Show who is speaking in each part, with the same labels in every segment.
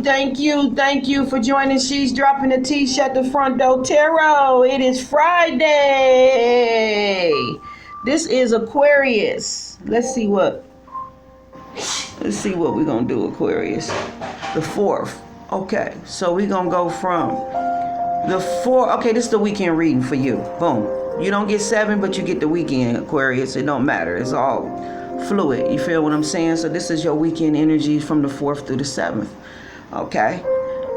Speaker 1: Thank you for joining She's Dropping the Tea, Shut the Front Door Tarot. It is Friday. This is Aquarius. Let's see what we're going to do, Aquarius. The 4th. Okay, so we're going to go from the 4th. Okay, this is the weekend reading for you. Boom. You don't get 7, but you get the weekend, Aquarius. It don't matter. It's all fluid. You feel what I'm saying? So this is your weekend energy from the 4th through the 7th. Okay,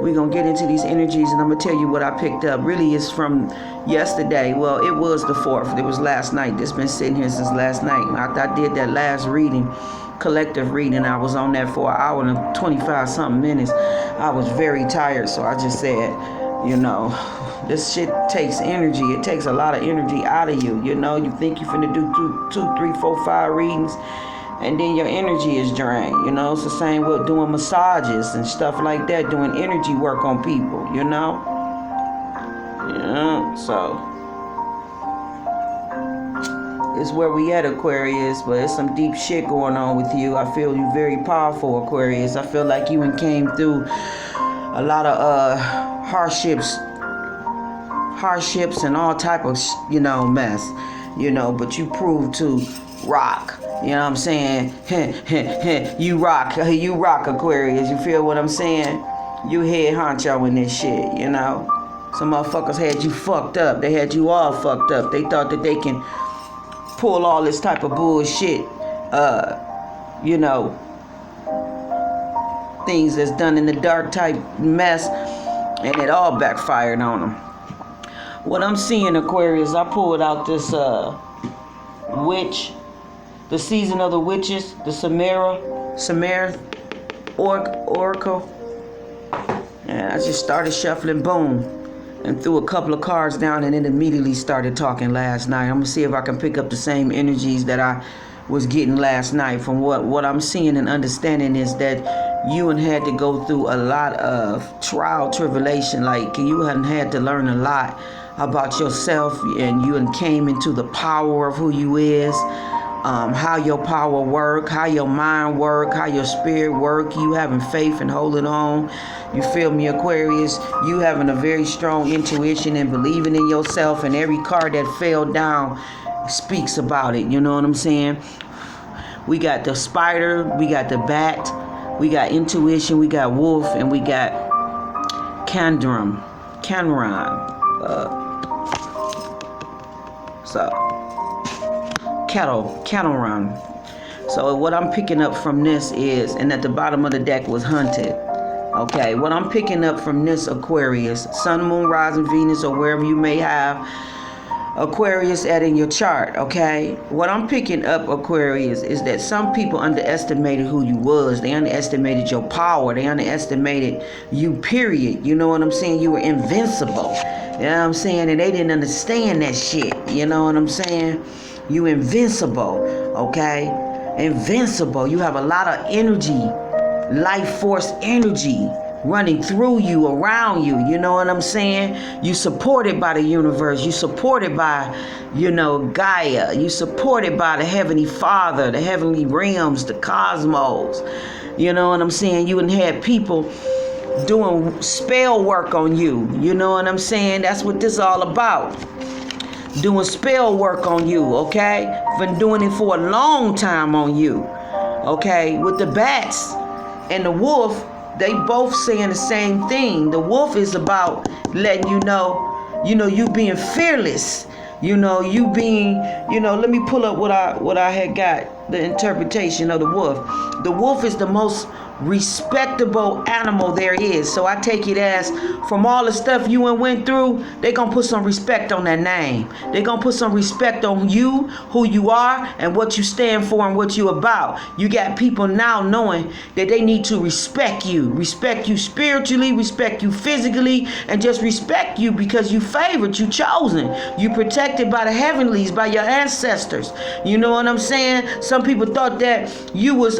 Speaker 1: we're gonna get into these energies, and I'm gonna tell you what I picked up. Really, it's from yesterday. Well, it was the 4th. It was last night. It's been sitting here since last night. After I did that last reading, collective reading, I was on that for an hour and 25 something minutes. I was very tired, so I just said, you know, this shit takes energy. It takes a lot of energy out of you. You know, you think you're finna do two, 3, 4, 5 readings, and then your energy is drained. You know, it's the same with doing massages and stuff like that, doing energy work on people, you know? Yeah, so it's where we at, Aquarius, but it's some deep shit going on with you. I feel you very powerful, Aquarius. I feel like you came through a lot of hardships and all type of, you know, mess, you know, but you proved to rock. You know what I'm saying? You rock, Aquarius. You feel what I'm saying? You head honcho in this shit, you know? Some motherfuckers had you fucked up. They had you all fucked up. They thought that they can pull all this type of bullshit, you know, things that's done in the dark type mess, and it all backfired on them. What I'm seeing, Aquarius, I pulled out this witch, the season of the witches, the Samara Oracle. And I just started shuffling, boom, and threw a couple of cards down, and then immediately started talking last night. I'm gonna see if I can pick up the same energies that I was getting last night. From what I'm seeing and understanding is that you had to go through a lot of trial, tribulation. Like you had to learn a lot about yourself, and you came into the power of who you is. How your power work, how your mind work, how your spirit work, you having faith and holding on. You feel me, Aquarius? You having a very strong intuition and believing in yourself, and every card that fell down speaks about it. You know what I'm saying? We got the spider, we got the bat, we got intuition, we got wolf, and we got Canron. Cattle run. So what I'm picking up from this is, and at the bottom of the deck was hunted. Okay, what I'm picking up from this, Aquarius, Sun, Moon, Rising, Venus, or wherever you may have Aquarius at in your chart, okay? What I'm picking up, Aquarius, is that some people underestimated who you was. They underestimated your power. They underestimated you, period. You know what I'm saying? You were invincible. You know what I'm saying? And they didn't understand that shit. You know what I'm saying? You invincible, okay? Invincible. You have a lot of energy, life force energy running through you, around you. You know what I'm saying? You supported by the universe. You supported by, you know, Gaia. You supported by the Heavenly Father, the heavenly realms, the cosmos. You know what I'm saying? You had people doing spell work on you. You know what I'm saying? That's what this is all about. Doing spell work on you, okay? Been doing it for a long time on you, okay? With the bats and the wolf, they both saying the same thing. The wolf is about letting you know, you being fearless. You know, you being, let me pull up what I had got, the interpretation of the wolf. The wolf is the most respectable animal there is. So I take it as, from all the stuff you went through, they gonna put some respect on that name. They gonna put some respect on you, who you are, and what you stand for and what you about. You got people now knowing that they need to respect you spiritually, respect you physically, and just respect you because you favored, you chosen, you protected by the heavenlies, by your ancestors. You know what I'm saying? Some people thought that you was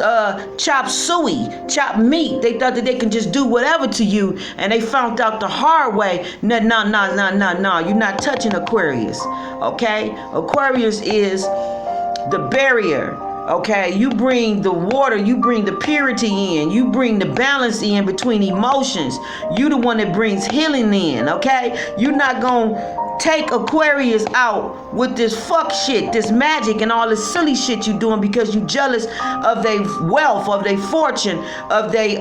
Speaker 1: chop suey, chop meat. They thought that they can just do whatever to you, and they found out the hard way. No. You're not touching Aquarius, okay? Aquarius is the barrier Okay, you bring the water, you bring the purity in, you bring the balance in between emotions. You the one that brings healing in, okay? You're not gonna take Aquarius out with this fuck shit, this magic and all this silly shit you doing because you jealous of their wealth, of their fortune, of their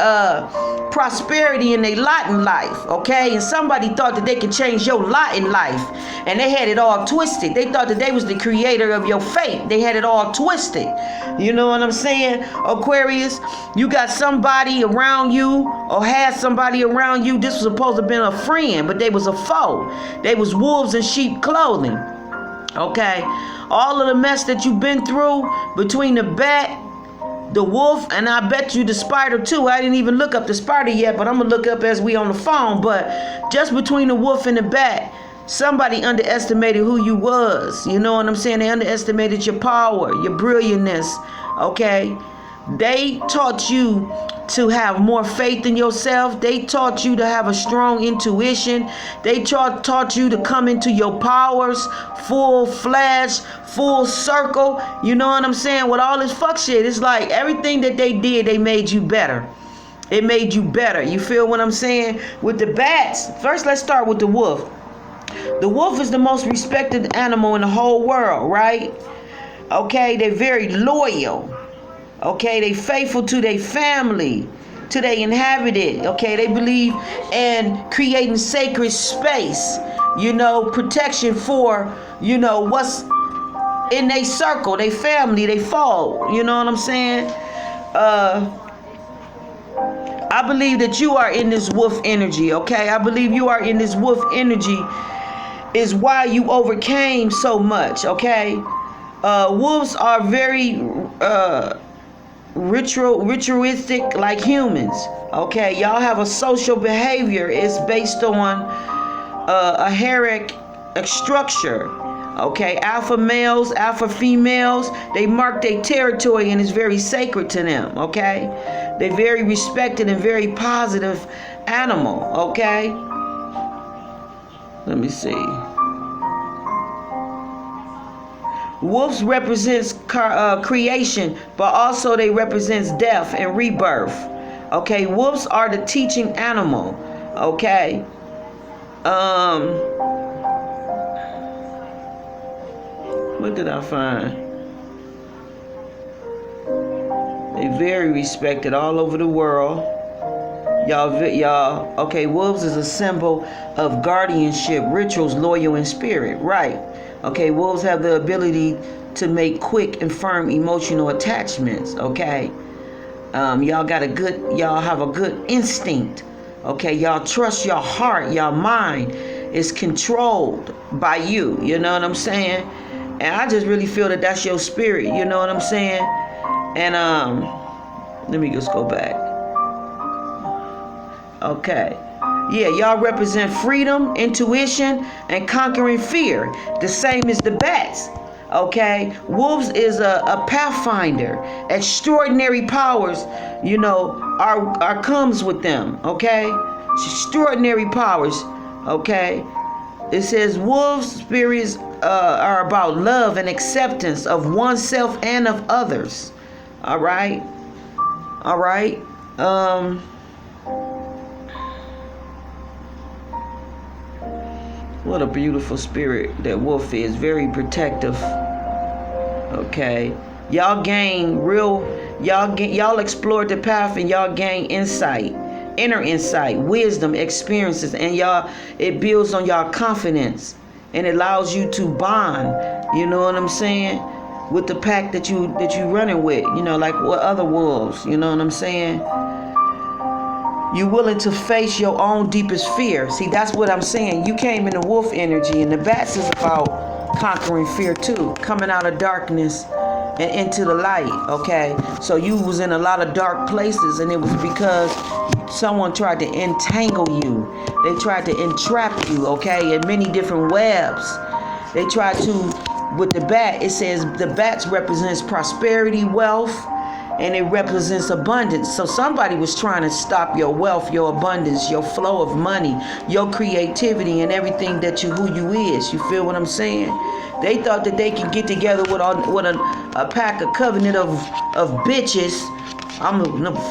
Speaker 1: prosperity and their lot in life, okay? And somebody thought that they could change your lot in life, and they had it all twisted. They thought that they was the creator of your fate. They had it all twisted. You know what I'm saying? Aquarius, you got somebody around you or had somebody around you. This was supposed to have been a friend, but they was a foe. They was wolves in sheep clothing. Okay? All of the mess that you've been through between the bat, the wolf, and I bet you the spider too. I didn't even look up the spider yet, but I'm gonna look up as we on the phone. But just between the wolf and the bat, somebody underestimated who you was. You know what I'm saying? They underestimated your power, your brilliantness. Okay? They taught you to have more faith in yourself. They taught you to have a strong intuition. They taught you to come into your powers, full flash, full circle. You know what I'm saying? With all this fuck shit, it's like everything that they did, they made you better. It made you better. You feel what I'm saying? With the bats, first let's start with the wolf. The wolf is the most respected animal in the whole world, right? Okay, they're very loyal. Okay, they faithful to their family, to their inhabited. Okay, they believe in creating sacred space, you know, protection for, you know, what's in their circle, their family, they fall. You know what I'm saying? I believe that you are in this wolf energy, okay? I believe you are in this wolf energy is why you overcame so much, okay? Wolves are very ritualistic like humans, okay? Y'all have a social behavior. It's based on a hierarchic structure, okay? Alpha males, alpha females, they mark their territory and it's very sacred to them, okay? They're very respected and very positive animal, okay? Let me see. Wolves represents creation, but also they represents death and rebirth. Okay, wolves are the teaching animal. Okay. What did I find? They very respected all over the world. Y'all. Okay, wolves is a symbol of guardianship, rituals, loyal in spirit. Right. Okay, wolves have the ability to make quick and firm emotional attachments. Okay, y'all have a good instinct. Okay, y'all trust your heart, your mind is controlled by you. You know what I'm saying? And I just really feel that that's your spirit. You know what I'm saying? And let me just go back. Okay. Yeah, y'all represent freedom, intuition, and conquering fear. The same as the bats. Okay? Wolves is a pathfinder. Extraordinary powers, you know, are comes with them. Okay? Extraordinary powers. Okay? It says wolves' spirits are about love and acceptance of oneself and of others. All right? All right? What a beautiful spirit that wolf is. Very protective. Okay. Y'all explored the path and y'all gain insight, inner insight, wisdom, experiences, and it builds on y'all confidence and it allows you to bond, you know what I'm saying, with the pack that you running with, you know, like what other wolves, you know what I'm saying? You're willing to face your own deepest fear. See, that's what I'm saying. You came in the wolf energy, and the bats is about conquering fear too, coming out of darkness and into the light, okay? So you was in a lot of dark places, and it was because someone tried to entangle you. They tried to entrap you, okay, in many different webs. They tried to, with the bat, it says the bats represents prosperity, wealth, and it represents abundance. So somebody was trying to stop your wealth, your abundance, your flow of money, your creativity, and everything that who you is. You feel what I'm saying? They thought that they could get together with a pack of covenant of bitches.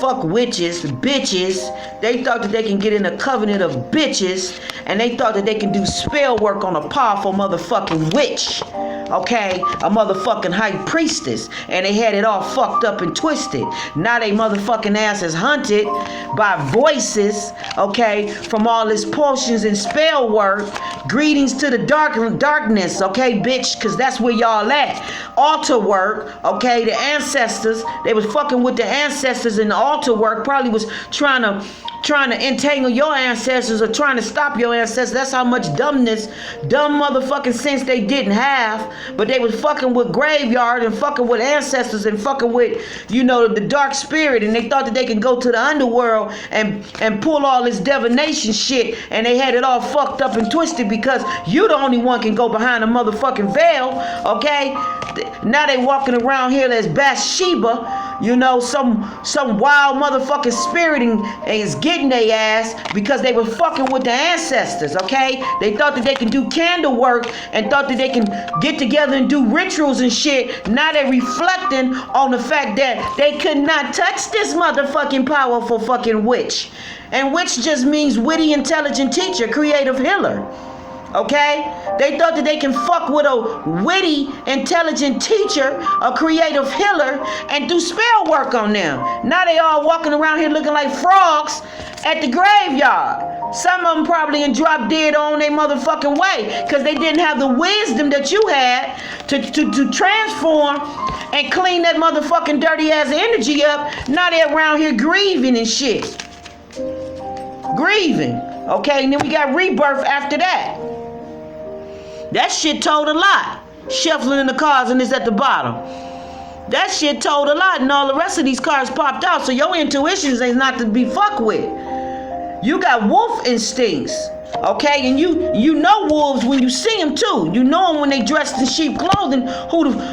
Speaker 1: Fuck witches, bitches. They thought that they can get in a covenant of bitches, and they thought that they can do spell work on a powerful motherfucking witch. Okay, a motherfucking high priestess, and they had it all fucked up and twisted. Now they motherfucking ass is hunted by voices, okay, from all this potions and spell work. Greetings to the darkness, okay, bitch, because that's where y'all at. Altar work, okay, the ancestors, they was fucking with the ancestors, and the altar work probably was trying to entangle your ancestors or trying to stop your ancestors. That's how much dumb motherfucking sense they didn't have. But they was fucking with graveyard and fucking with ancestors and fucking with, the dark spirit. And they thought that they could go to the underworld and pull all this divination shit. And they had it all fucked up and twisted because you the only one can go behind a motherfucking veil. Okay? Now they walking around here as Bathsheba. Some wild motherfucking spirit and is getting their ass because they were fucking with the ancestors, okay? They thought that they can do candle work and thought that they can get together and do rituals and shit. Now they're reflecting on the fact that they could not touch this motherfucking powerful fucking witch. And witch just means witty, intelligent teacher, creative healer. Okay? They thought that they can fuck with a witty, intelligent teacher, a creative healer, and do spell work on them. Now they all walking around here looking like frogs at the graveyard. Some of them probably dropped dead on their motherfucking way because they didn't have the wisdom that you had to transform and clean that motherfucking dirty ass energy up. Now they're around here grieving and shit. Grieving. Okay? And then we got rebirth after that. That shit told a lot. Shuffling in the cards and it's at the bottom. That shit told a lot, and all the rest of these cards popped out. So your intuitions ain't not to be fucked with. You got wolf instincts, okay? And you know wolves when you see them too. You know them when they dressed in sheep clothing.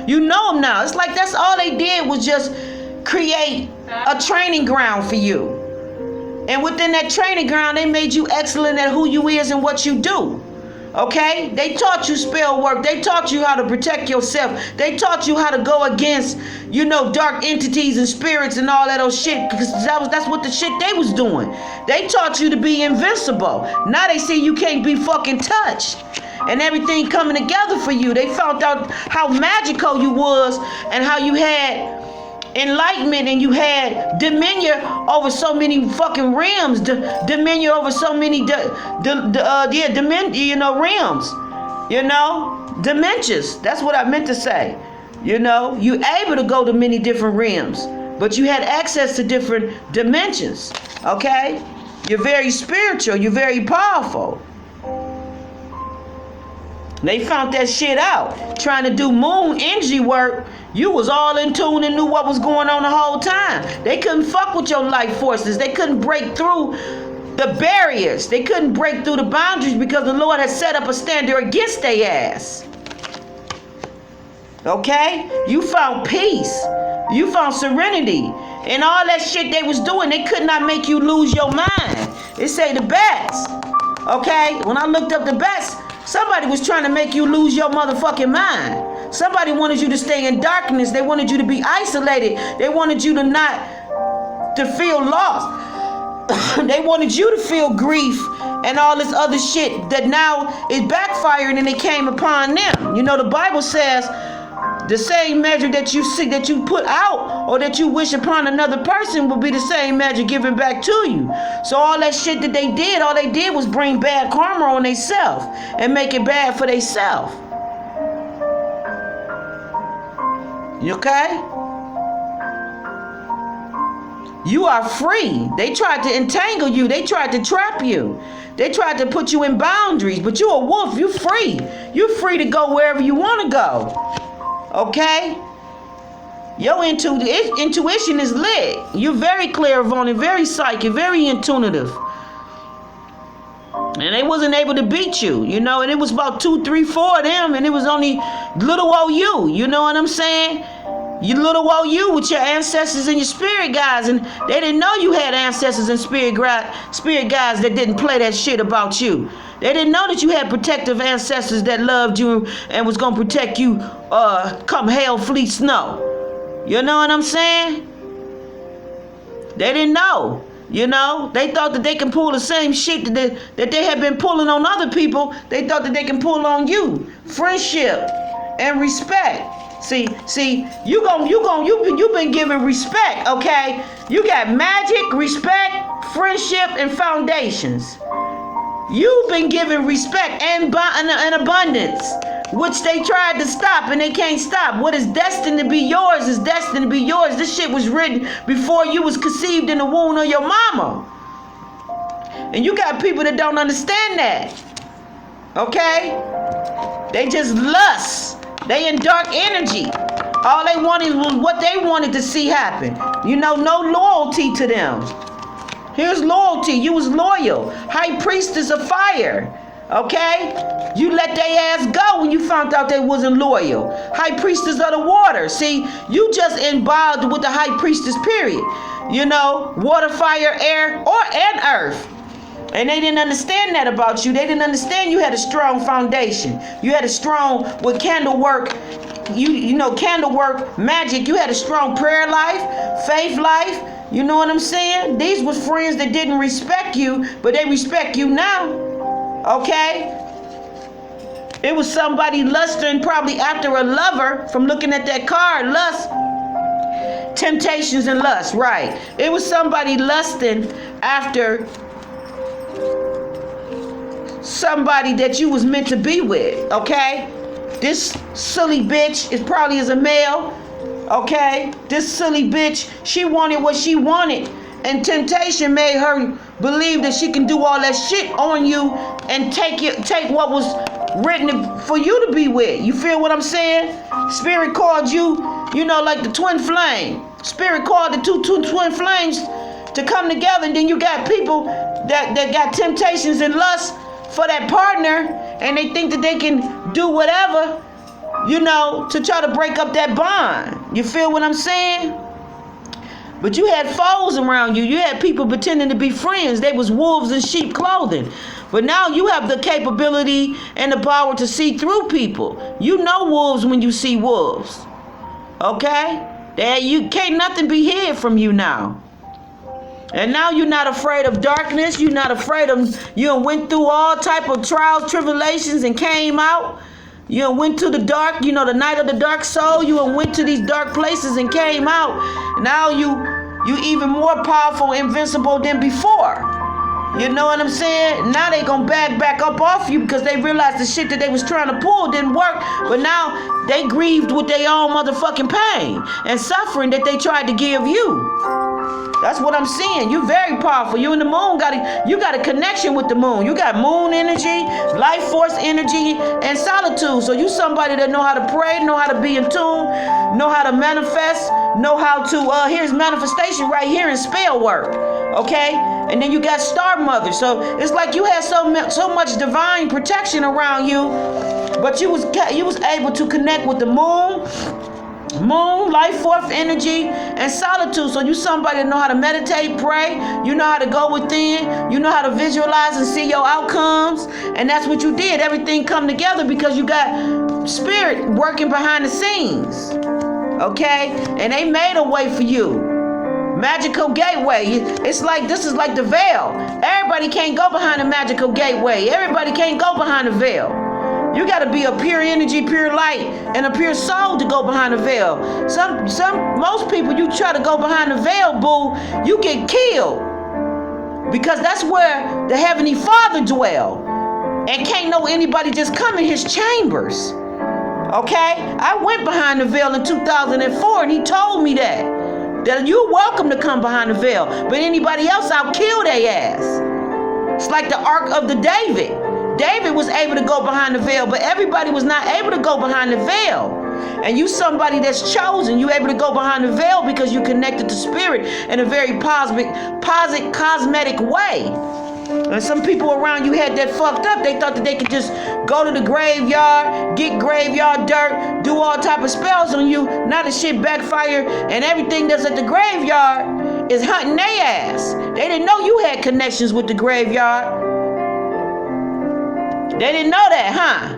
Speaker 1: You know them now. It's like that's all they did was just create a training ground for you. And within that training ground, they made you excellent at who you is and what you do. Okay? They taught you spell work. They taught you how to protect yourself. They taught you how to go against, dark entities and spirits and all that old shit. Because that's what the shit they was doing. They taught you to be invincible. Now they see you can't be fucking touched. And everything coming together for you. They found out how magical you was and how you had enlightenment and you had dominion over so many fucking realms, dominion over so many realms, dimensions. That's what I meant to say. You able to go to many different realms, but you had access to different dimensions. Okay, you're very spiritual, you're very powerful. They found that shit out. Trying to do moon energy work, you was all in tune and knew what was going on the whole time. They couldn't fuck with your life forces. They couldn't break through the barriers. They couldn't break through the boundaries because the Lord had set up a standard against their ass. Okay? You found peace. You found serenity. And all that shit they was doing, they could not make you lose your mind. It say the bats. Okay? When I looked up the bats, somebody was trying to make you lose your motherfucking mind. Somebody wanted you to stay in darkness. They wanted you to be isolated. They wanted you to feel lost. They wanted you to feel grief and all this other shit that now is backfiring and it came upon them. The Bible says the same measure that you see, that you put out or that you wish upon another person will be the same measure given back to you. So all that shit that they did, all they did was bring bad karma on themselves and make it bad for themselves. You okay? You are free. They tried to entangle you. They tried to trap you. They tried to put you in boundaries, but you're a wolf. You're free. You're free to go wherever you want to go. Okay? Your intuition is lit. You're very clairvoyant, very psychic, very intuitive. And they wasn't able to beat you, and it was about 2, 3, 4 of them, and it was only little old you, you know what I'm saying? You little old you with your ancestors and your spirit guides, and they didn't know you had ancestors and spirit guides that didn't play that shit about you. They didn't know that you had protective ancestors that loved you and was gonna protect you come hail, fleet, snow. You know what I'm saying? They didn't know. You know, they thought that they can pull the same shit that they had been pulling on other people. They thought that they can pull on you. Friendship and respect. See, you've been given respect, okay? You got magic, respect, friendship, and foundations. You've been given respect and abundance, which they tried to stop and they can't stop. What is destined to be yours is destined to be yours. This shit was written before you was conceived in the womb of your mama. And you got people that don't understand that, okay? They just lust. They in dark energy. All they wanted was what they wanted to see happen. You know, no loyalty to them. Here's loyalty. You was loyal. High priestess of fire. Okay? You let their ass go when you found out they wasn't loyal. High priestess of the water. See, you just involved with the high priestess, period. You know, water, fire, air, and earth. And they didn't understand that about you. They didn't understand you had a strong foundation. You had a strong, with candle work, you know, candle work, magic. You had a strong prayer life, faith life. You know what I'm saying? These was friends that didn't respect you, but they respect you now. Okay? It was somebody lusting probably after a lover from looking at that card. Lust. Temptations and lust, right. It was somebody lusting after somebody that you was meant to be with, okay? This silly bitch is probably as a male, okay? This silly bitch, she wanted what she wanted, and temptation made her believe that she can do all that shit on you and take what was written for you to be with. You feel what I'm saying? Spirit called you, you know, like the twin flame. Spirit called the two twin flames to come together, and then you got people that got temptations and lust for that partner, and they think that they can do whatever, you know, to try to break up that bond. You feel what I'm saying? But you had foes around you. You had people pretending to be friends. They was wolves in sheep clothing. But now you have the capability and the power to see through people. You know wolves when you see wolves. Okay? You can't nothing be hid from you now. And now you're not afraid of darkness. You're not afraid of, you went through all type of trials, tribulations, and came out. You went to the dark, you know, the night of the dark soul. You went to these dark places and came out. Now you even more powerful, invincible than before. You know what I'm saying? Now they gonna back up off you because they realized the shit that they was trying to pull didn't work. But now they grieved with their own motherfucking pain and suffering that they tried to give you. That's what I'm seeing. You're very powerful. You and the moon you got a connection with the moon. You got moon energy, life force energy, and solitude. So you somebody that know how to pray, know how to be in tune, know how to manifest, know how to, here's manifestation right here in spell work. Okay? And then you got star mother. So it's like you had so much divine protection around you, but you was able to connect with the moon, life force energy, and solitude. So you somebody that know how to meditate, pray, you know how to go within, you know how to visualize and see your outcomes, and that's what you did. Everything come together because you got spirit working behind the scenes. Okay? And they made a way for you. Magical gateway. It's like, this is like the veil. Everybody can't go behind the magical gateway. Everybody can't go behind the veil. You got to be a pure energy, pure light, and a pure soul to go behind the veil. Most people, you try to go behind the veil, boo, you get killed. Because that's where the Heavenly Father dwell. And can't know anybody just come in his chambers. Okay? I went behind the veil in 2004, and he told me that you're welcome to come behind the veil. But anybody else, I'll kill their ass. It's like the Ark of the David. David was able to go behind the veil, but everybody was not able to go behind the veil. And you somebody that's chosen, you able to go behind the veil because you connected to spirit in a very positive, cosmetic way. And some people around you had that fucked up. They thought that they could just go to the graveyard, get graveyard dirt, do all type of spells on you. Now the shit backfire, and everything that's at the graveyard is hunting their ass. They didn't know you had connections with the graveyard. They didn't know that, huh?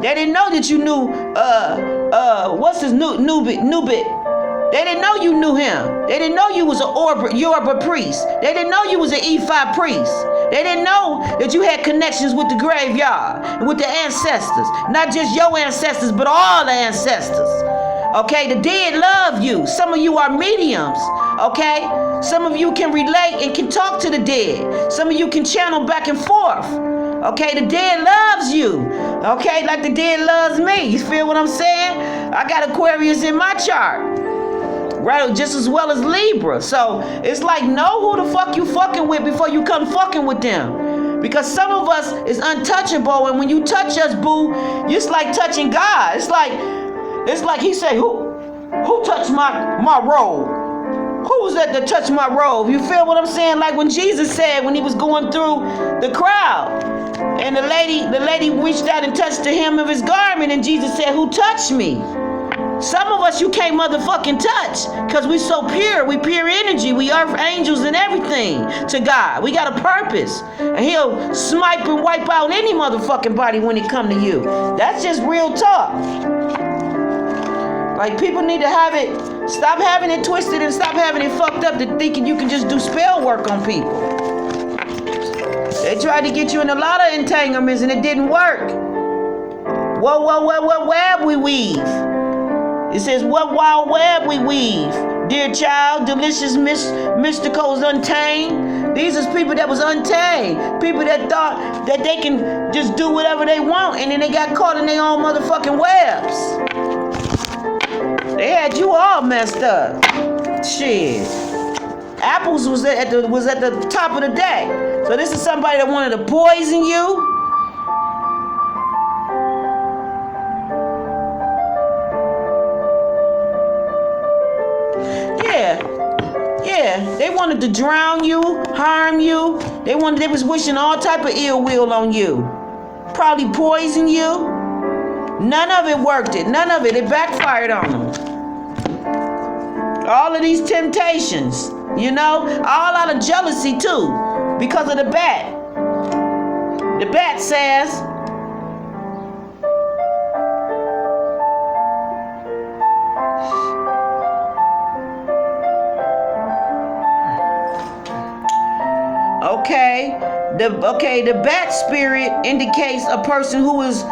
Speaker 1: They didn't know that you knew, what's his Nubit. They didn't know you knew him. They didn't know you was a Yoruba priest. They didn't know you was an Ifa priest. They didn't know that you had connections with the graveyard and with the ancestors. Not just your ancestors, but all the ancestors. Okay, the dead love you. Some of you are mediums. Okay, some of you can relate and can talk to the dead. Some of you can channel back and forth. Okay, the dead loves you. Okay, like the dead loves me. You feel what I'm saying? I got Aquarius in my chart. Right, just as well as Libra. So it's like, know who the fuck you fucking with before you come fucking with them. Because some of us is untouchable, and when you touch us, boo, it's like touching God. It's like he said, who touched my robe? Who was that touched my robe? You feel what I'm saying? Like when Jesus said, when he was going through the crowd, and the lady reached out and touched the hem of his garment, and Jesus said, who touched me? Some of us you can't motherfucking touch because we so pure. We pure energy. We earth angels and everything to God. We got a purpose. And he'll snipe and wipe out any motherfucking body when it come to you. That's just real talk. Like, people need to have it, stop having it twisted and stop having it fucked up to thinking you can just do spell work on people. They tried to get you in a lot of entanglements and it didn't work. What web we weave. It says, what wild web we weave. Dear child, delicious mysticals untamed. These is people that was untamed. People that thought that they can just do whatever they want, and then they got caught in their own motherfucking webs. They had you all messed up. Shit. Apples was at the top of the deck. So this is somebody that wanted to poison you. Yeah, they wanted to drown you, harm you. They was wishing all type of ill will on you. Probably poison you. None of it worked. None of it. It backfired on them. All of these temptations, you know, all out of jealousy too, because of the bat. The bat says, the bat spirit indicates a person who is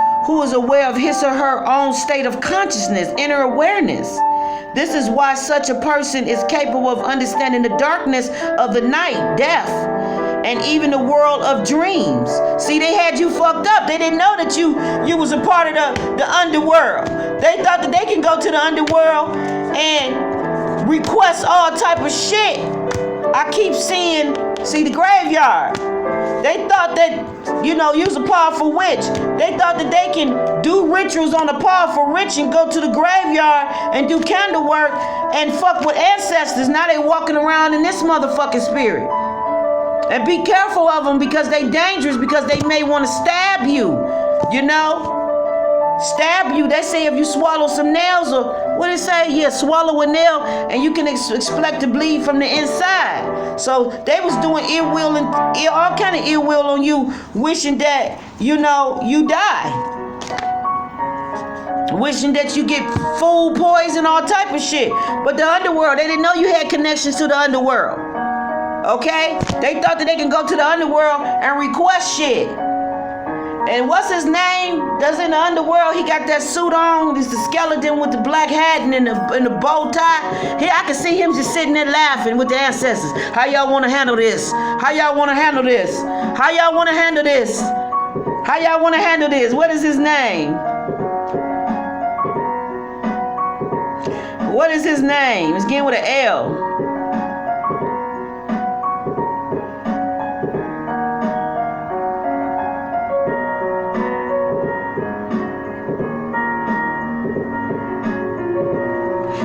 Speaker 1: aware of his or her own state of consciousness, inner awareness. This is why such a person is capable of understanding the darkness of the night, death, and even the world of dreams. See, they had you fucked up. They didn't know that you was a part of the underworld. They thought that they can go to the underworld and request all type of shit. I keep seeing the graveyard. They thought that, you was a powerful witch. They thought that they can do rituals on a powerful witch and go to the graveyard and do candle work and fuck with ancestors. Now they walking around in this motherfucking spirit. And be careful of them because they dangerous, because they may want to stab you, Stab you. They say if you swallow some nails, or what it say? Yeah, swallow a nail and you can expect to bleed from the inside. So they was doing ill will and all kind of ill will on you, wishing that, you die. Wishing that you get food poison, all type of shit. But the underworld, they didn't know you had connections to the underworld. Okay? They thought that they can go to the underworld and request shit. And what's his name? That's in the underworld. He got that suit on. It's the skeleton with the black hat and in the bow tie. Here, I can see him just sitting there laughing with the ancestors. How y'all want to handle this? How y'all want to handle this? How y'all want to handle this? How y'all want to handle this? What is his name? What is his name? It's getting with an L.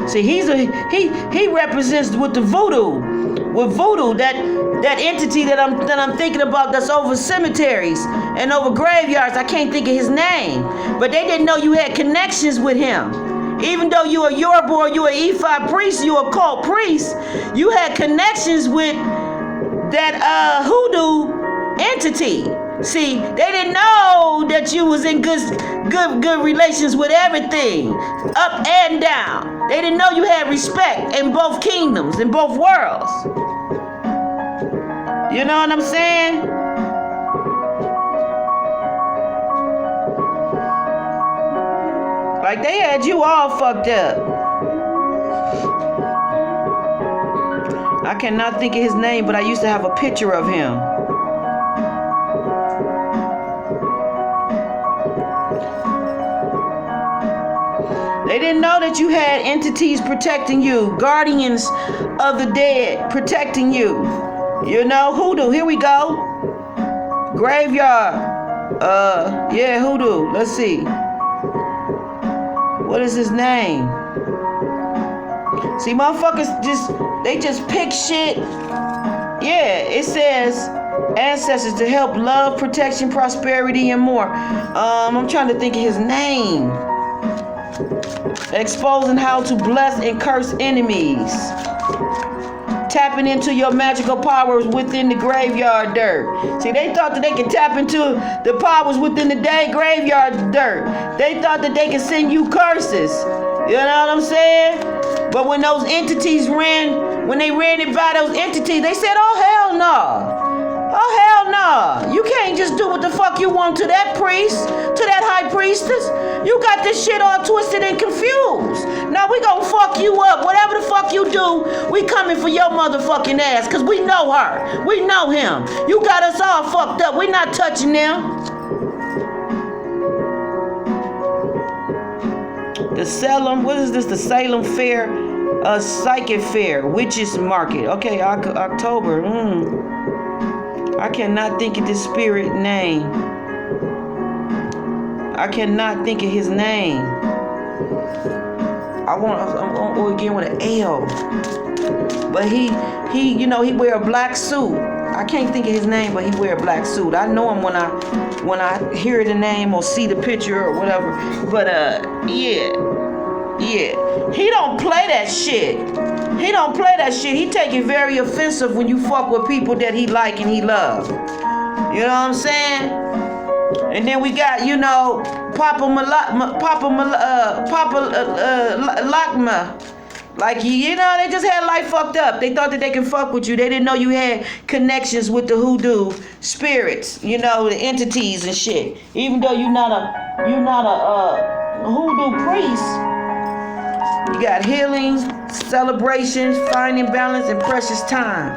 Speaker 1: See, he represents with the voodoo. With voodoo, that that entity that I'm thinking about that's over cemeteries and over graveyards. I can't think of his name. But they didn't know you had connections with him. Even though you a Yoruba or you an Ifa priest, you a cult priest, you had connections with that hoodoo entity. See, they didn't know that you was in good relations with everything, up and down. They didn't know you had respect in both kingdoms, in both worlds. You know what I'm saying? Like they had you all fucked up. I cannot think of his name, but I used to have a picture of him. They didn't know that you had entities protecting you, guardians of the dead protecting you. You know, hoodoo, here we go. Graveyard. Yeah, hoodoo. Let's see. What is his name? See, motherfuckers they just pick shit. Yeah, it says ancestors to help love, protection, prosperity, and more. I'm trying to think of his name. Exposing how to bless and curse enemies. Tapping into your magical powers within the graveyard dirt. See, they thought that they could tap into the powers within the day graveyard dirt. They thought that they could send you curses. You know what I'm saying? But when those entities when they ran it by those entities, they said, oh, hell no. Oh, hell no. You can't just do what the fuck you want to that priest, to that high priestess. You got this shit all twisted and confused. Now we gonna fuck you up. Whatever the fuck you do, we coming for your motherfucking ass, because we know her. We know him. You got us all fucked up. We not touching them. The Salem, what is this? The Salem Fair, Psychic Fair, Witches Market. Okay, October. I cannot think of this spirit name. I cannot think of his name. I'm going again with an L. But he wear a black suit. I can't think of his name, but he wear a black suit. I know him when I hear the name or see the picture or whatever. But yeah. He don't play that shit. He don't play that shit. He take it very offensive when you fuck with people that he like and he love. You know what I'm saying? And then we got, Papa Lakma. Like, they just had life fucked up. They thought that they could fuck with you. They didn't know you had connections with the hoodoo spirits, the entities and shit. Even though you're not a hoodoo priest, you got healing, celebrations, finding balance, and precious time.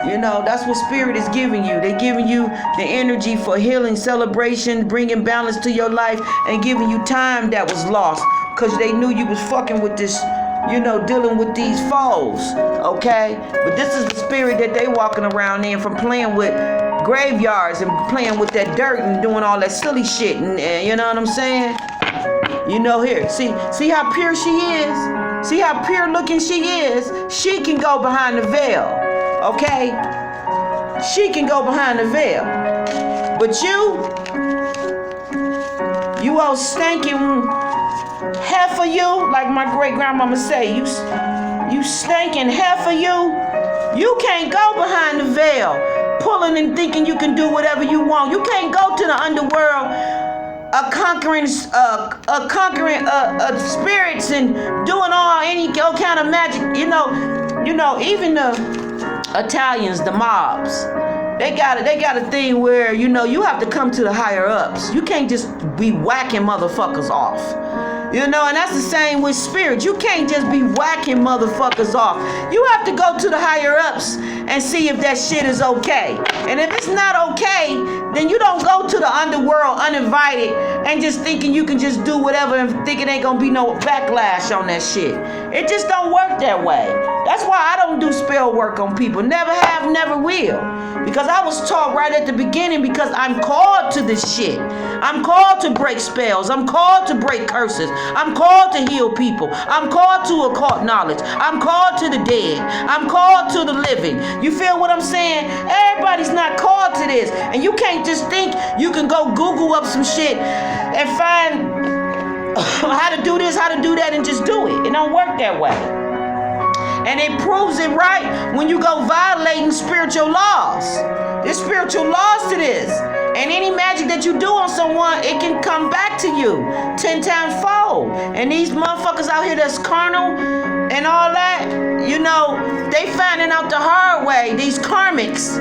Speaker 1: That's what spirit is giving you. They're giving you the energy for healing, celebration, bringing balance to your life, and giving you time that was lost because they knew you was fucking with this, dealing with these foes, okay? But this is the spirit that they walking around in from playing with graveyards and playing with that dirt and doing all that silly shit, and you know what I'm saying? Here, see how pure she is? See how pure looking she is? She can go behind the veil, okay? She can go behind the veil. But you all stinking half of you, like my great grandmama say, you stinking half of you can't go behind the veil, pulling and thinking you can do whatever you want. You can't go to the underworld conquering spirits and doing all kind of magic. Even the Italians, the mobs, they got a thing where you have to come to the higher ups. You can't just be whacking motherfuckers off. And that's the same with spirits. You can't just be whacking motherfuckers off. You have to go to the higher ups and see if that shit is okay. And if it's not okay, then you don't go to to the underworld uninvited and just thinking you can just do whatever and thinking ain't gonna be no backlash on that shit. It just don't work that way. That's why I don't do spell work on people. Never have, never will. Because I was taught right at the beginning, because I'm called to this shit. I'm called to break spells. I'm called to break curses. I'm called to heal people. I'm called to occult knowledge. I'm called to the dead. I'm called to the living. You feel what I'm saying? Everybody's not called to this. And you can't just think you can go Google up some shit and find how to do this, how to do that, and just do it. It don't work that way. And it proves it right when you go violating spiritual laws. There's spiritual laws to this. And any magic that you do on someone, it can come back to you 10 times fold. And these motherfuckers out here that's carnal and all that, you know, they finding out the hard way. These karmics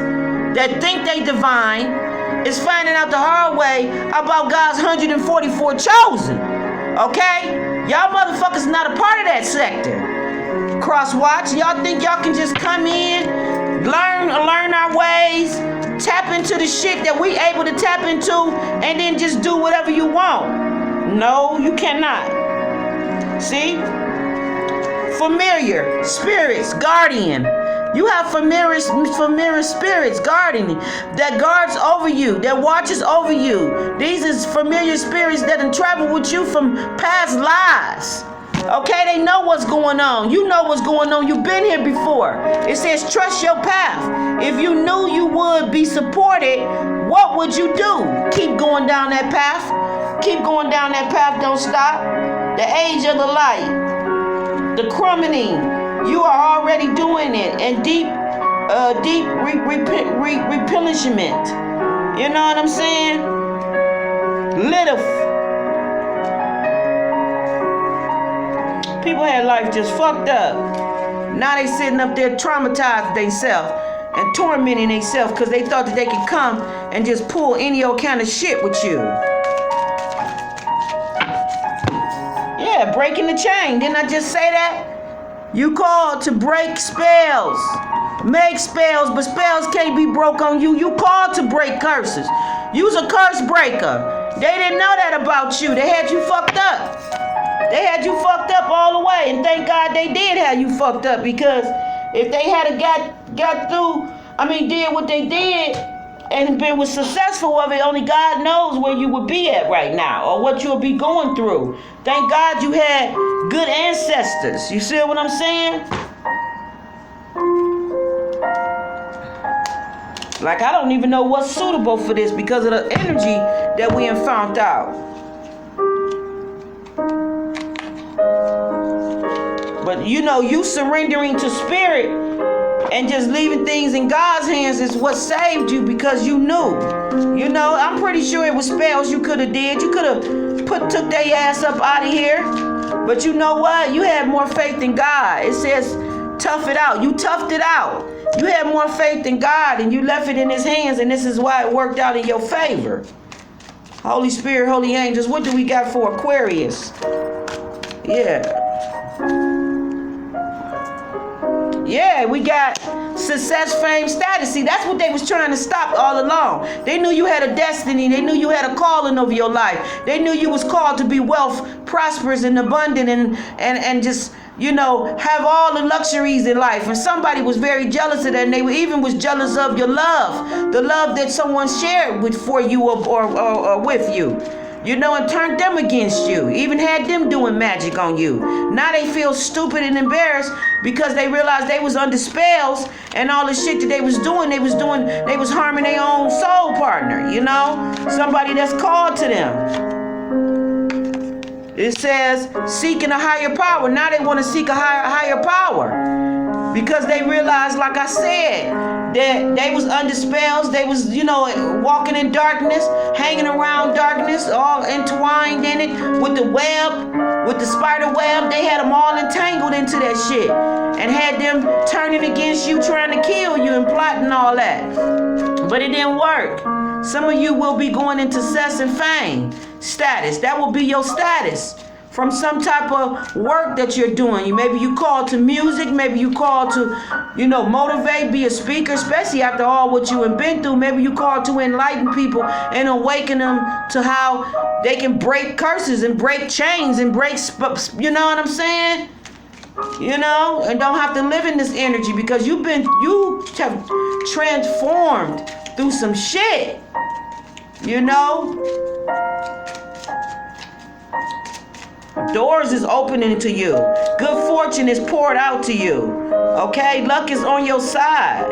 Speaker 1: that think they divine is finding out the hard way about God's 144 chosen. Okay? Y'all motherfuckers not a part of that sector. Crosswatch, y'all think y'all can just come in, learn our ways, tap into the shit that we able to tap into, and then just do whatever you want? No, you cannot. See? Familiar spirits, guardian. You have familiar spirits guarding that guards over you, that watches over you. These is familiar spirits that can travel with you from past lives. Okay, they know what's going on. You know what's going on. You've been here before. It says trust your path. If you knew you would be supported, what would you do? Keep going down that path. Keep going down that path. Don't stop. The age of the light. The crummening. You are already doing it. And deep replenishment. You know what I'm saying? People had life just fucked up. Now they sitting up there traumatized themselves and tormenting themselves because they thought that they could come and just pull any old kind of shit with you. Yeah, breaking the chain. Didn't I just say that? You called to break spells. Make spells, but spells can't be broke on you. You called to break curses. You's a curse breaker. They didn't know that about you. They had you fucked up. They had you fucked up all the way, and thank God they did have you fucked up, because if they had got through, did what they did and been was successful of it, only God knows where you would be at right now or what you'll be going through. Thank God you had good ancestors. You see what I'm saying? Like, I don't even know what's suitable for this because of the energy that we have found out. But you know, you surrendering to spirit and just leaving things in God's hands is what saved you, because you knew. You know, I'm pretty sure it was spells you could have did. You could have took their ass up out of here. But you know what? You had more faith in God. It says tough it out. You toughed it out. You had more faith in God and you left it in his hands, and this is why it worked out in your favor. Holy Spirit, holy angels, what do we got for Aquarius? Yeah, we got success, fame, status. See, that's what they was trying to stop all along. They knew you had a destiny. They knew you had a calling over your life. They knew you was called to be wealth, prosperous and abundant, and just, you know, have all the luxuries in life. And somebody was very jealous of that, and they even was jealous of your love, the love that someone shared for you or with you. You know, and turned them against you. Even had them doing magic on you. Now they feel stupid and embarrassed because they realized they was under spells, and all the shit that they was harming their own soul partner, you know? Somebody that's called to them. It says seeking a higher power. Now they want to seek a higher power because they realized, like I said, that they was under spells. They was, you know, walking in darkness, hanging around darkness, all entwined in it with the web, with the spider web. They had them all entangled into that shit and had them turning against you, trying to kill you and plotting all that. But it didn't work. Some of you will be going into success and fame status. That will be your status from some type of work that you're doing. Maybe you called to music. Maybe you called to, motivate, be a speaker, especially after all what you have been through. Maybe you called to enlighten people and awaken them to how they can break curses and break chains and break, you know what I'm saying? And don't have to live in this energy because you have transformed through some shit. Doors is opening to you. Good fortune is poured out to you. Okay? Luck is on your side.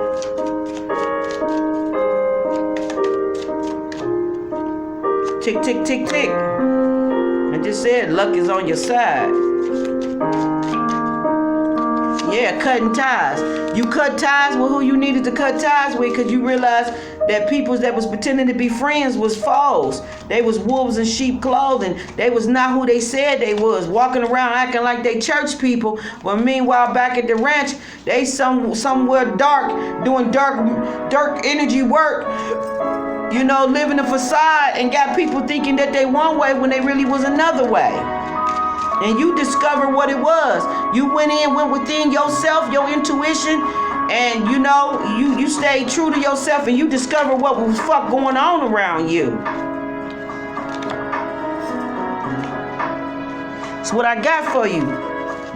Speaker 1: Tick, tick, tick, tick. I just said luck is on your side. Yeah, cutting ties. You cut ties with who you needed to cut ties with because you realized that people that was pretending to be friends was foes. They was wolves in sheep clothing. They was not who they said they was, walking around acting like they church people. But meanwhile, back at the ranch, they somewhere dark, doing dark energy work. Living a facade and got people thinking that they one way when they really was another way. And you discovered what it was. You went within yourself, your intuition, and you stayed true to yourself and you discovered what was fuck going on around you. That's what I got for you.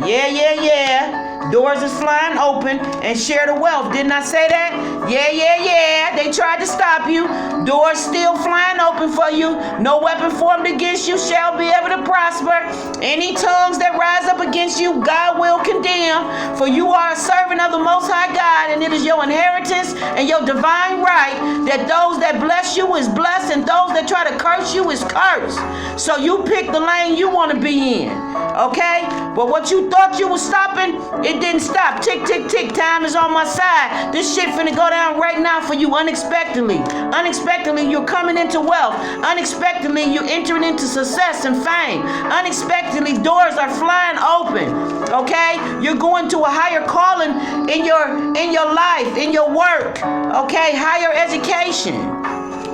Speaker 1: Yeah. Doors is flying open and share the wealth. Didn't I say that? Yeah. They tried to stop you. Doors still flying open for you. No weapon formed against you shall be able to prosper. Any tongues that rise up against you, God will condemn. For you are a servant of the Most High God, and it is your inheritance and your divine right that those that bless you is blessed and those that try to curse you is cursed. So you pick the lane you want to be in. Okay? But what you thought you was stopping, it didn't stop. Tick, tick, tick. Time is on my side. This shit finna go down right now for you unexpectedly. Unexpectedly, you're coming into wealth. Unexpectedly, you're entering into success and fame. Unexpectedly, doors are flying open. Okay? You're going to a higher calling in your life, in your work. Okay? Higher education.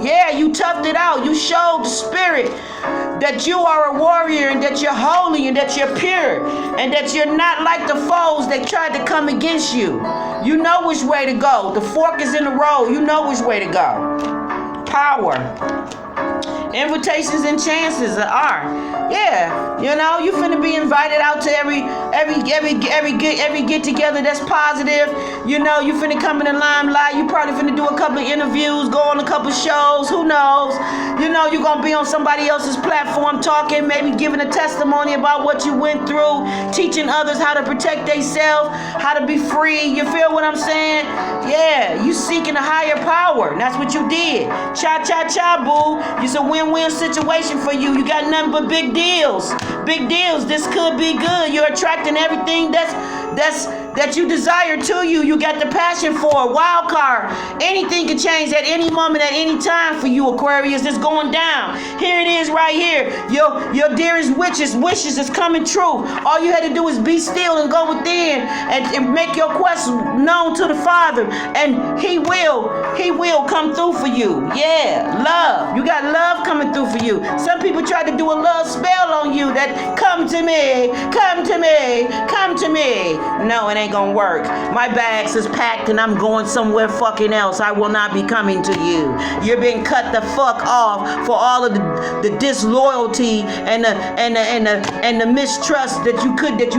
Speaker 1: Yeah, you toughed it out. You showed the spirit that you are a warrior and that you're holy and that you're pure and that you're not like the foes that tried to come against you. You know which way to go. The fork is in the road. You know which way to go. Power. Invitations and chances are. Yeah, you finna be invited out to every get together that's positive. You finna come in the limelight. You probably finna do a couple of interviews, go on a couple of shows. Who knows? You're gonna be on somebody else's platform talking, maybe giving a testimony about what you went through, teaching others how to protect themselves, how to be free. You feel what I'm saying? Yeah, you seeking a higher power. And that's what you did. Cha, boo. It's a win-win situation for you. You got nothing but big deals. Big deals. This could be good. You're attracting everything that you desire to you. You got the passion for it. Wild card. Anything can change at any moment, at any time for you, Aquarius. It's going down. Here it is right here. Your dearest wishes is coming true. All you had to do is be still and go within and make your quest known to the Father. And He will come through for you. Yeah, love. You got love coming through for you. Some people try to do a love spell on you that come to me. No, it ain't gonna work. My bags is packed and I'm going somewhere fucking else. I will not be coming to you. You're being cut the fuck off for all of the disloyalty and the mistrust that you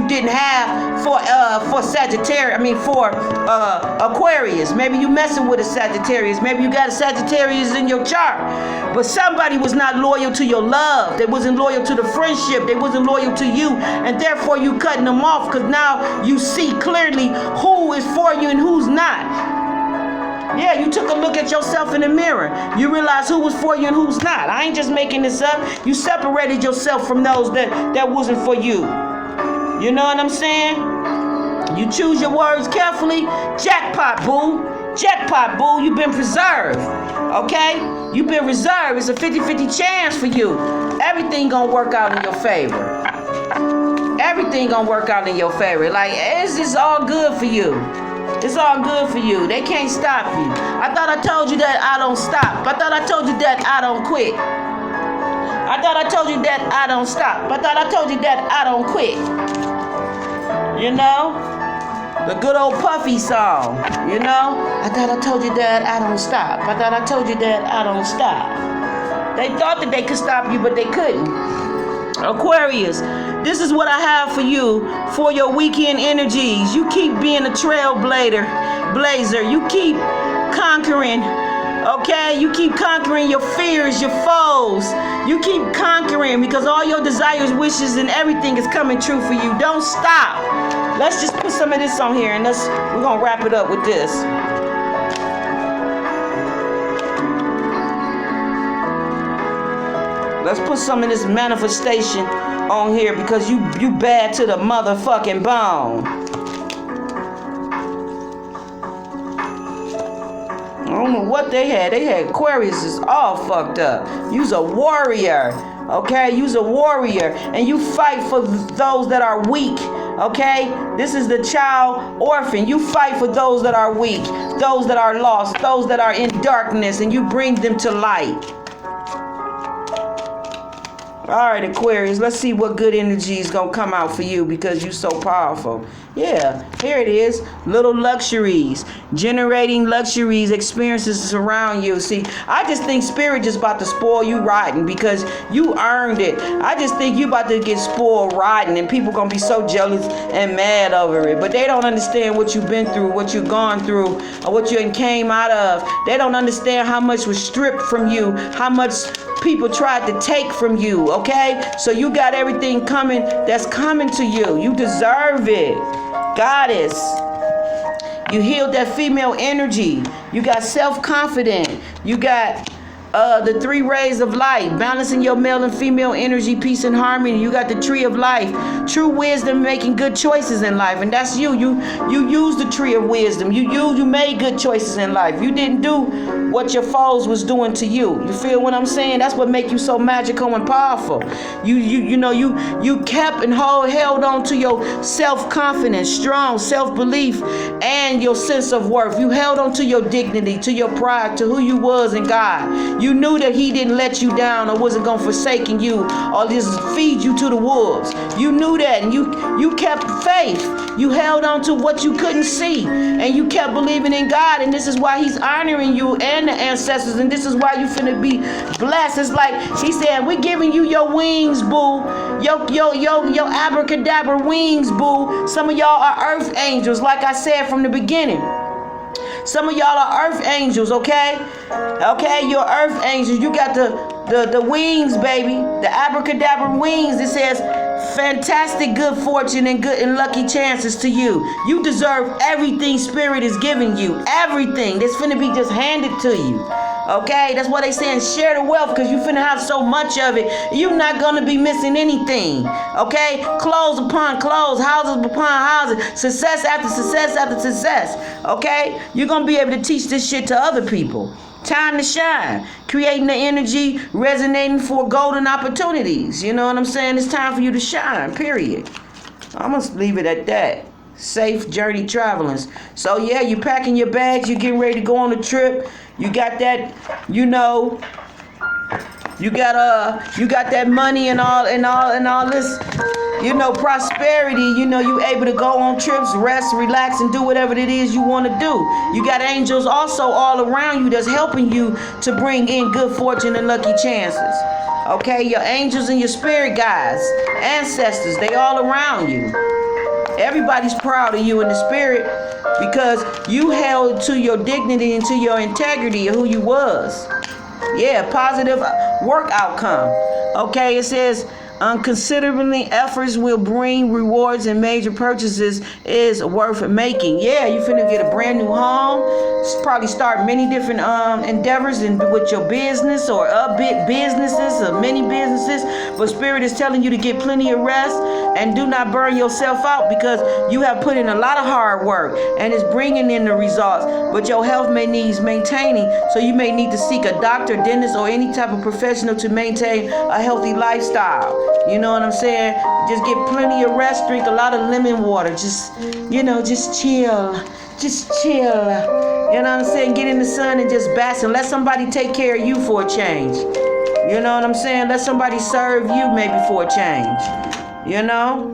Speaker 1: didn't have for Sagittarius. For Aquarius. Maybe you messing with a Sagittarius. Maybe you got a Sagittarius in your chart. But somebody was not loyal to your love. They wasn't loyal to the friendship. They wasn't loyal to you. And therefore you cutting them off because now you see clearly who is for you and who's not. Yeah, you took a look at yourself in the mirror. You realize who was for you and who's not. I ain't just making this up. You separated yourself from those that wasn't for you. You know what I'm saying? You choose your words carefully. Jackpot, boo. Jackpot, boo. You've been preserved. Okay? You've been reserved. It's a 50-50 chance for you. Everything gonna work out in your favor. Everything gonna work out in your favor. Like, it's just all good for you. It's all good for you. They can't stop you. I thought I told you that I don't stop. I thought I told you that I don't quit. I thought I told you that I don't stop. I thought I told you that I don't quit. You know? The good old Puffy song. You know? I thought I told you that I don't stop. I thought I told you that I don't stop. They thought that they could stop you, but they couldn't. Aquarius, this is what I have for you for your weekend energies. You keep being a trailblazer. You keep conquering. Okay, you keep conquering your fears, your foes. You keep conquering because all your desires, wishes, and everything is coming true for you. Don't stop. Let's just put some of this on here and we're gonna wrap it up with this. Let's put some of this manifestation on here because you bad to the motherfucking bone. I don't know what they had. They had Aquarius is all fucked up. You's a warrior. Okay? You's a warrior. And you fight for those that are weak. Okay? This is the child orphan. You fight for those that are weak. Those that are lost. Those that are in darkness. And you bring them to light. All right, Aquarius, let's see what good energy is going to come out for you because you're so powerful. Yeah, here it is. Little luxuries. Generating luxuries, experiences around you. See, I just think Spirit just about to spoil you rotten because you earned it. I just think you about to get spoiled rotten and people going to be so jealous and mad over it. But they don't understand what you've been through, what you've gone through, or what you came out of. They don't understand how much was stripped from you, how much people tried to take from you, okay? So you got everything coming that's coming to you. You deserve it. Goddess. You healed that female energy. You got self-confidence. You got the 3 rays of light, balancing your male and female energy, peace and harmony. You got the tree of life, true wisdom, making good choices in life, and that's you. You use the tree of wisdom. You made good choices in life. You didn't do what your foes was doing to you. You feel what I'm saying? That's what make you so magical and powerful. You kept and held on to your self-confidence, strong self-belief, and your sense of worth. You held on to your dignity, to your pride, to who you was in God. You knew that he didn't let you down or wasn't going to forsaken you or just feed you to the wolves. You knew that, and you kept faith. You held on to what you couldn't see, and you kept believing in God, and this is why he's honoring you and the ancestors, and this is why you finna be blessed. It's like he said, we're giving you your wings, boo. Your abracadabra wings, boo. Some of y'all are earth angels, like I said from the beginning. Some of y'all are earth angels, okay? Okay, you're earth angels. You got the wings, baby. The abracadabra wings. It says fantastic good fortune and good and lucky chances to you. You deserve everything Spirit is giving you. Everything that's finna be just handed to you. Okay, that's why they saying share the wealth, because you finna have so much of it. You're not gonna be missing anything. Okay, clothes upon clothes, houses upon houses, success after success after success. Okay, you're gonna be able to teach this shit to other people. Time to shine, creating the energy, resonating for golden opportunities. You know what I'm saying? It's time for you to shine, period. I'm gonna leave it at that. Safe journey traveling. So yeah, you packing your bags, you getting ready to go on a trip. You got that, you got that money and all this, prosperity. You able to go on trips, rest, relax, and do whatever it is you want to do. You got angels also all around you that's helping you to bring in good fortune and lucky chances. Okay, your angels and your spirit guides, ancestors, they all around you. Everybody's proud of you in the spirit because you held to your dignity and to your integrity of who you was. Yeah, positive work outcome. Okay, it says unconsiderably efforts will bring rewards and major purchases is worth making. Yeah, you finna get a brand new home. Probably start many different endeavors with your business or businesses or many businesses. But Spirit is telling you to get plenty of rest and do not burn yourself out because you have put in a lot of hard work and it's bringing in the results. But your health may need maintaining, so you may need to seek a doctor, dentist, or any type of professional to maintain a healthy lifestyle. You know what I'm saying? Just get plenty of rest, drink a lot of lemon water. Just chill. Just chill. You know what I'm saying? Get in the sun and just bask and let somebody take care of you for a change. You know what I'm saying? Let somebody serve you maybe for a change. You know?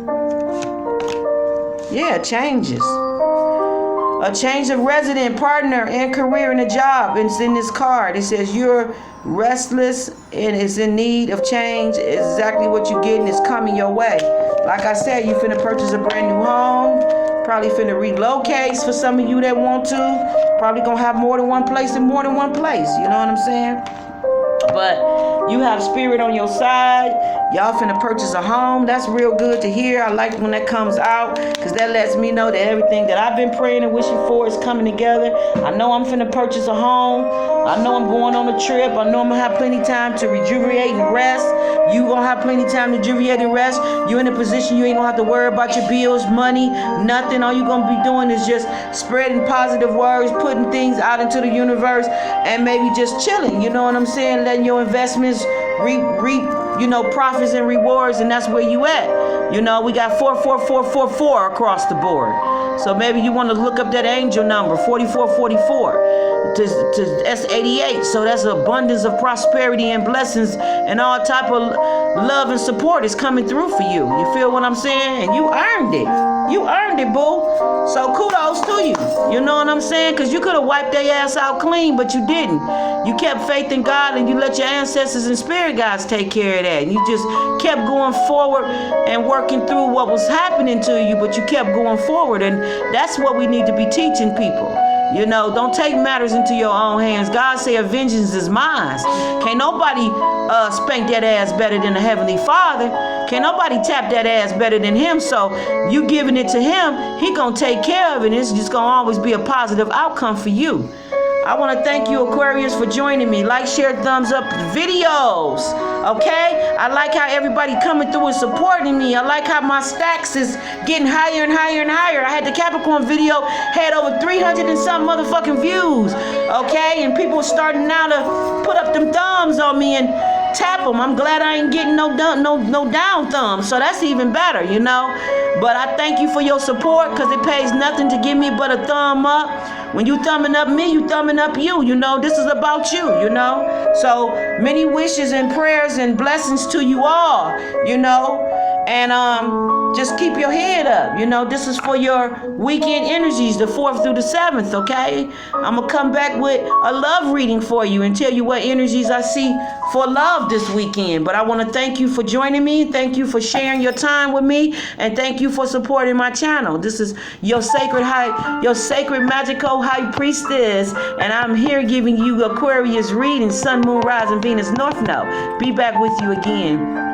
Speaker 1: Yeah, changes. A change of resident, partner, and career in a job. It's in this card. It says you're restless and is in need of change. It's exactly what you're getting is coming your way. Like I said, you finna purchase a brand new home. Probably finna relocate for some of you that want to. Probably gonna have more than one place in more than one place. You know what I'm saying? But you have spirit on your side. Y'all finna purchase a home. That's real good to hear. I like when that comes out, because that lets me know that everything that I've been praying and wishing for is coming together. I know I'm finna purchase a home. I know I'm going on a trip. I know I'm gonna have plenty of time to rejuvenate and rest. You gonna have plenty of time to rejuvenate and rest. You're in a position you ain't gonna have to worry about your bills, money, nothing. All you're gonna be doing is just spreading positive words, putting things out into the universe, and maybe just chilling. You know what I'm saying? Letting your investments reap, profits and rewards, and that's where you at. You know, we got 44444 across the board. So maybe you want to look up that angel number, 4444 to S88. So that's abundance of prosperity and blessings and all type of love and support is coming through for you. You feel what I'm saying? And you earned it. You earned it, boo. So kudos to you. You know what I'm saying? Because you could have wiped their ass out clean, but you didn't. You kept faith in God and you let your ancestors and spirit guides take care of that. And you just kept going forward and working through what was happening to you, but you kept going forward. And that's what we need to be teaching people. You know, don't take matters into your own hands. God said, vengeance is mine. Can't nobody spank that ass better than the Heavenly Father. Can't nobody tap that ass better than him. So you giving it to him, he gonna take care of it. It's just gonna always be a positive outcome for you. I want to thank you, Aquarius, for joining me. Like, share, thumbs up videos. Okay? I like how everybody coming through and supporting me. I like how my stacks is getting higher and higher and higher. I had the Capricorn video, had over 300 and some motherfucking views. Okay? And people starting now to put up them thumbs on me and tap them. I'm glad I ain't getting no down thumbs. So that's even better, you know? But I thank you for your support, because it pays nothing to give me but a thumb up. When you thumbing up me, you thumbing up you. You know, this is about you, you know. So many wishes and prayers and blessings to you all, you know. And just keep your head up. You know, this is for your weekend energies, the 4th through the 7th, okay? I'm going to come back with a love reading for you and tell you what energies I see for love this weekend. But I want to thank you for joining me. Thank you for sharing your time with me. And thank you for supporting my channel. This is your sacred magical high priestess. And I'm here giving you Aquarius reading, Sun, Moon, Rising, Venus, North Node. Be back with you again.